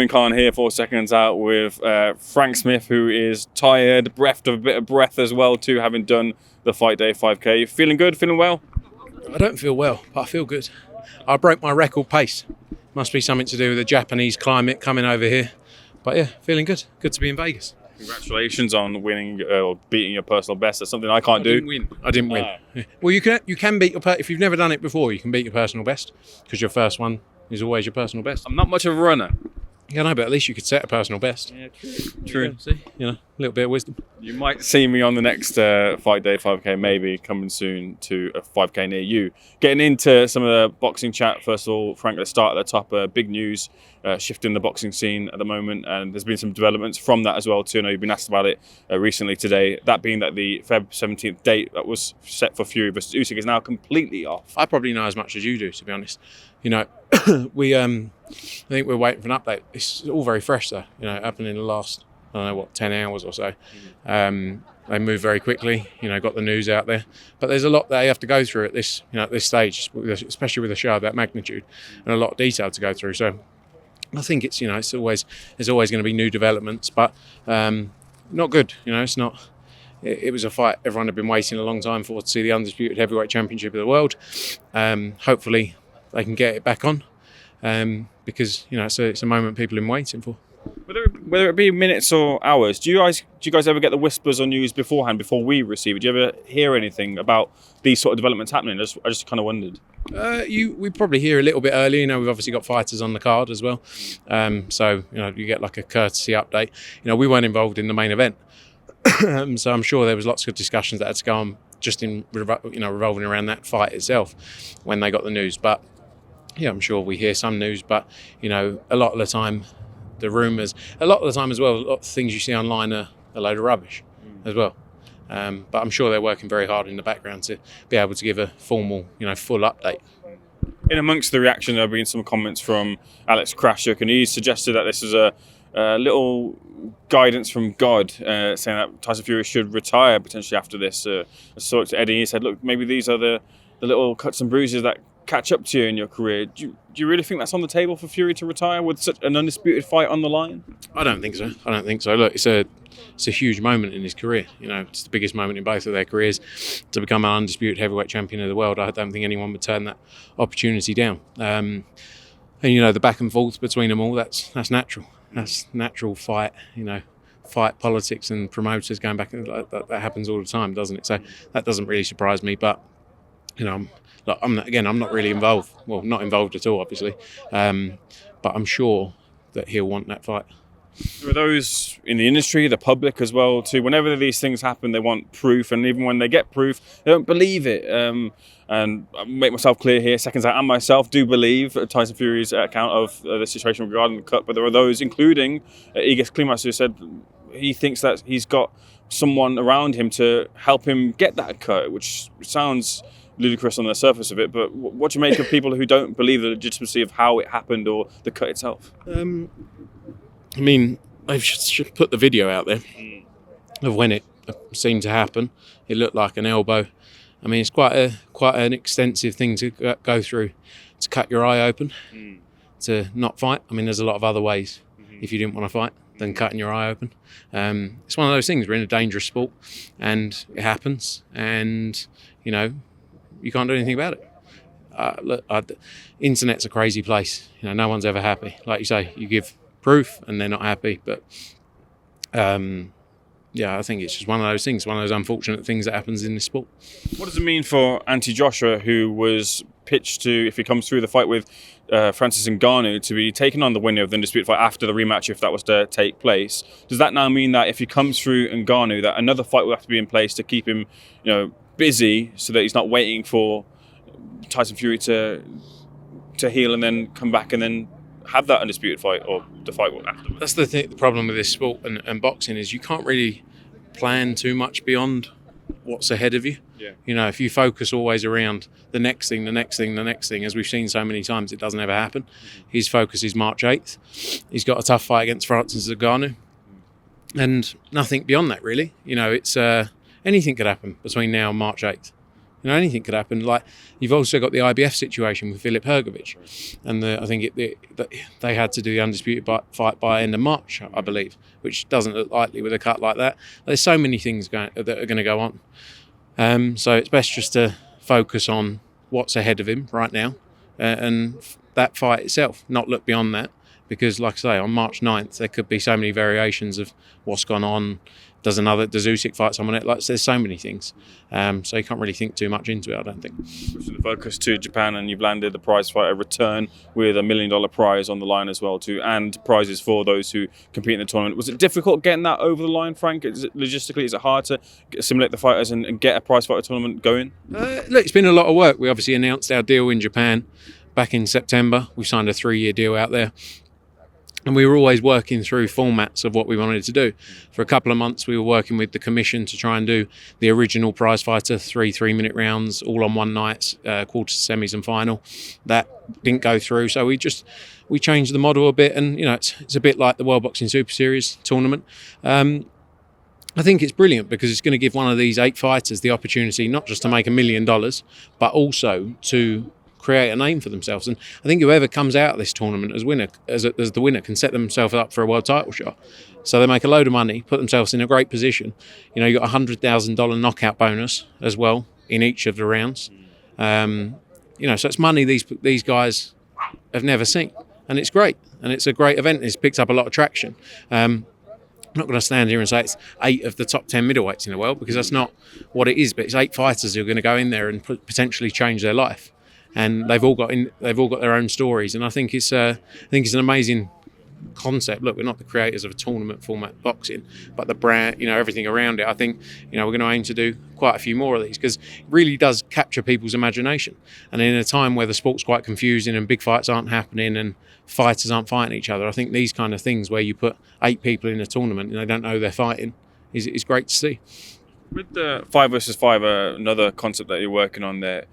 Khan here for Seconds Out with Frank Smith, who is tired, bereft of a bit of breath as well too, having done the Fight Day 5K. Feeling good? Feeling well? I don't feel well, but I feel good. I broke my record pace. Must be something to do with the Japanese climate coming over here. But yeah, feeling good. Good to be in Vegas. Congratulations on winning or beating your personal best. That's something I can't do. I didn't win. Well, you can beat your if you've never done it before, you can beat your personal best because your first one is always your personal best. I'm not much of a runner. Yeah, no, but at least you could set a personal best. Yeah, true. Yeah, see, a little bit of wisdom. You might see me on the next Fight Day 5K, maybe coming soon to a 5K near you. Getting into some of the boxing chat, first of all, Frank, let's start at the top. Big news, shifting the boxing scene at the moment, and there's been some developments from that as well too. I know you've been asked about it recently today. That being that the Feb 17th date that was set for Fury versus Usyk is now completely off. I probably know as much as you do, to be honest. We I think we're waiting for an update. It's all very fresh though. It happened in the last, 10 hours or so. They moved very quickly, got the news out there. But there's a lot they have to go through at this, at this stage, especially with a show of that magnitude, and a lot of detail to go through. So I think it's, there's always going to be new developments, but not good. It's not. It was a fight everyone had been waiting a long time for, to see the undisputed heavyweight championship of the world. Hopefully they can get it back on, because it's a moment people have been waiting for. Whether it be minutes or hours, do you guys ever get the whispers or news beforehand before we receive it? Do you ever hear anything about these sort of developments happening? I just kind of wondered. We probably hear a little bit early. We've obviously got fighters on the card as well, so you get like a courtesy update. We weren't involved in the main event, so I'm sure there was lots of discussions that had to go on just in revolving around that fight itself when they got the news. But yeah, I'm sure we hear some news, but a lot of the time, the rumours, a lot of the time as well, a lot of things you see online are a load of rubbish as well. But I'm sure they're working very hard in the background to be able to give a formal, full update. In amongst the reaction, there have been some comments from Alex Krashuk, and he suggested that this is a little guidance from God, saying that Tyson Fury should retire potentially after this. I saw it to Eddie, he said, look, maybe these are the little cuts and bruises that catch up to you in your career. Do you really think that's on the table for Fury to retire with such an undisputed fight on the line? I don't think so. Look, it's a huge moment in his career. It's the biggest moment in both of their careers to become an undisputed heavyweight champion of the world. I don't think anyone would turn that opportunity down. And the back and forth between them all, that's natural. That's natural fight. Fight politics and promoters going back, that happens all the time, doesn't it? So that doesn't really surprise me. But I'm not really involved. Well, not involved at all, obviously. But I'm sure that he'll want that fight. There are those in the industry, the public as well, too. Whenever these things happen, they want proof, and even when they get proof, they don't believe it. And I make myself clear here, Seconds Out and myself do believe Tyson Fury's account of the situation regarding the cut, but there are those, including Igis Klimas, who said he thinks that he's got someone around him to help him get that cut, which sounds ludicrous on the surface of it, but what do you make of people who don't believe the legitimacy of how it happened or the cut itself? They've just put the video out there of when it seemed to happen. It looked like an elbow. It's quite an extensive thing to go through, to cut your eye open, to not fight. There's a lot of other ways if you didn't want to fight than cutting your eye open. It's one of those things. We're in a dangerous sport, and it happens, and you can't do anything about it. Internet's a crazy place. No one's ever happy. Like you say, you give proof and they're not happy. But I think it's just one of those things, one of those unfortunate things that happens in this sport. What does it mean for Ante Joshua, who was pitched to, if he comes through the fight with Francis Ngannou, to be taking on the winner of the undisputed fight after the rematch, if that was to take place? Does that now mean that if he comes through Ngannou, that another fight will have to be in place to keep him, busy, so that he's not waiting for Tyson Fury to heal and then come back and then have that undisputed fight, or the fight afterwards? That's the problem with this sport and boxing, is you can't really plan too much beyond what's ahead of you. Yeah. If you focus always around the next thing, as we've seen so many times, it doesn't ever happen. His focus is March 8th. He's got a tough fight against Francis Ngannou, and nothing beyond that really. It's anything could happen between now and March 8th. You know, anything could happen. Like, you've also got the IBF situation with Filip Hrgovic, and I think they had to do the undisputed fight by end of March, I believe, which doesn't look likely with a cut like that. There's so many things that are going to go on. So it's best just to focus on what's ahead of him right now, and that fight itself, not look beyond that, because like I say, on March 9th there could be so many variations of what's gone on. Does Usyk fight someone else? Like, there's so many things, so you can't really think too much into it, I don't think. Pushing the focus to Japan, and you've landed the prize fighter return with $1 million prize on the line as well too, and prizes for those who compete in the tournament. Was it difficult getting that over the line, Frank? Logistically, is it hard to assimilate the fighters and get a prize fighter tournament going? Look, it's been a lot of work. We obviously announced our deal in Japan back in September. We signed a 3-year deal out there. And we were always working through formats of what we wanted to do. For a couple of months, we were working with the commission to try and do the original prize fighter, 3-minute rounds, all on one night, quarters, semis and final. That didn't go through. So we changed the model a bit. And, you know, it's a bit like the World Boxing Super Series tournament. I think it's brilliant because it's going to give one of these 8 fighters the opportunity not just to make $1 million, but also to create a name for themselves. And I think whoever comes out of this tournament as the winner can set themselves up for a world title shot. So they make a load of money, put themselves in a great position. You know, you got a $100,000 knockout bonus as well in each of the rounds. You know, so it's money these guys have never seen, and it's great, and it's a great event. It's picked up a lot of traction. I'm not going to stand here and say it's 8 of the top 10 middleweights in the world, because that's not what it is. But it's 8 fighters who are going to go in there and potentially change their life. And they've all got their own stories, and I think it's an amazing concept. Look, we're not the creators of a tournament format boxing, but the brand, you know, everything around it. I think, you know, we're going to aim to do quite a few more of these, because it really does capture people's imagination. And in a time where the sport's quite confusing and big fights aren't happening and fighters aren't fighting each other, I think these kind of things where you put 8 people in a tournament and they don't know they're fighting is great to see. With the 5 versus 5, another concept that you're working on there,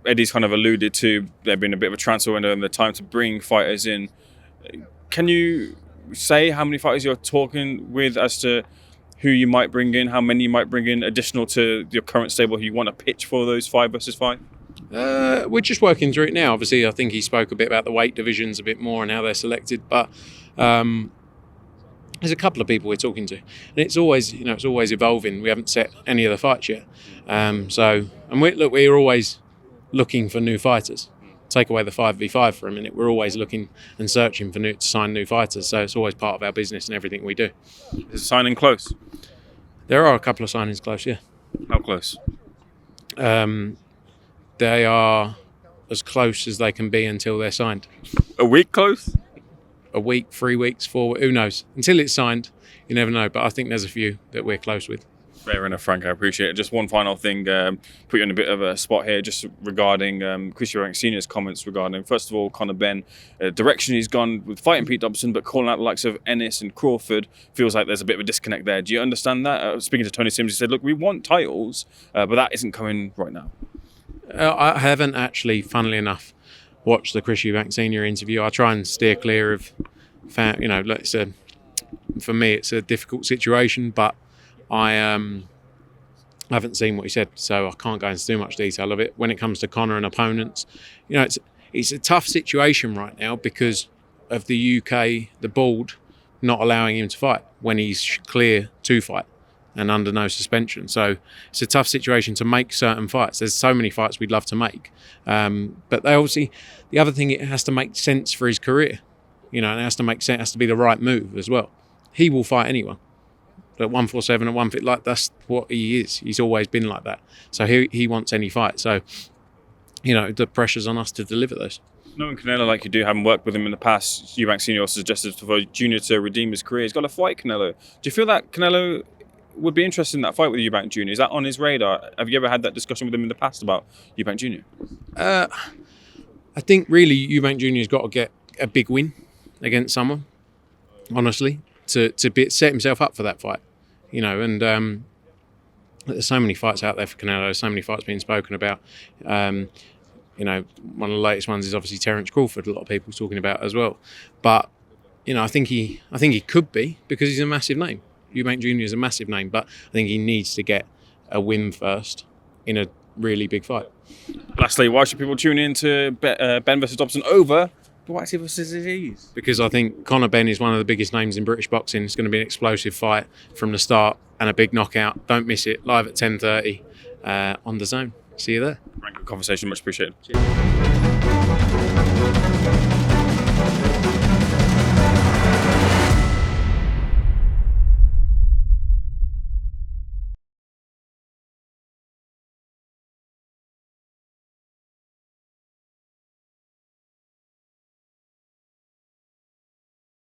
Eddie's kind of alluded to there being a bit of a transfer window and the time to bring fighters in. Can you say how many fighters you're talking with as to who you might bring in, how many you might bring in additional to your current stable who you want to pitch for those 5 versus 5? We're just working through it now. Obviously, I think he spoke a bit about the weight divisions a bit more and how they're selected, but there's a couple of people we're talking to, and it's always evolving. We haven't set any of the fights yet, we're always looking for new fighters. Take away the 5v5 for a minute, we're always looking and searching to sign new fighters, so it's always part of our business and everything we do. Is the signing close? There are a couple of signings close, yeah. How close? They are as close as they can be until they're signed. A week close? A week, 3 weeks, 4, who knows? Until it's signed, you never know, but I think there's a few that we're close with. Fair enough, Frank. I appreciate it. Just one final thing, put you in a bit of a spot here, just regarding Chris Eubank Sr.'s comments regarding, first of all, Conor Benn, direction he's gone with fighting Pete Dobson, but calling out the likes of Ennis and Crawford. Feels like there's a bit of a disconnect there. Do you understand that? Speaking to Tony Sims, he said, look, we want titles, but that isn't coming right now. I haven't actually, funnily enough, watched the Chris Eubank Sr. interview. I try and steer clear of, for me, it's a difficult situation, but I haven't seen what he said, so I can't go into too much detail of it. When it comes to Conor and opponents, you know, it's a tough situation right now because of the UK, the board, not allowing him to fight when he's clear to fight and under no suspension. So it's a tough situation to make certain fights. There's so many fights we'd love to make, but they obviously, the other thing, it has to make sense for his career, you know, and it has to make sense, it has to be the right move as well. He will fight anyone. At 147, at 150, like that's what he is. He's always been like that. So he wants any fight. So, you know, the pressure's on us to deliver those. Knowing Canelo like you do, having worked with him in the past, Eubank Sr. suggested for Junior to redeem his career. He's got to fight Canelo. Do you feel that Canelo would be interested in that fight with Eubank Jr.? Is that on his radar? Have you ever had that discussion with him in the past about Eubank Jr.? I think really Eubank Jr.'s got to get a big win against someone, honestly, to set himself up for that fight, you know. And there's so many fights out there for Canelo, so many fights being spoken about. You know, one of the latest ones is obviously Terence Crawford. A lot of people talking about as well. But you know, I think he could be, because he's a massive name. Eubank Jr. is a massive name, but I think he needs to get a win first in a really big fight. Lastly, why should people tune in to Ben versus Dobson over Whitey versus Aziz? Because I think Conor Benn is one of the biggest names in British boxing. It's going to be an explosive fight from the start and a big knockout. Don't miss it. Live at 10:30 on DAZN. See you there. Great conversation. Much appreciated. Cheers.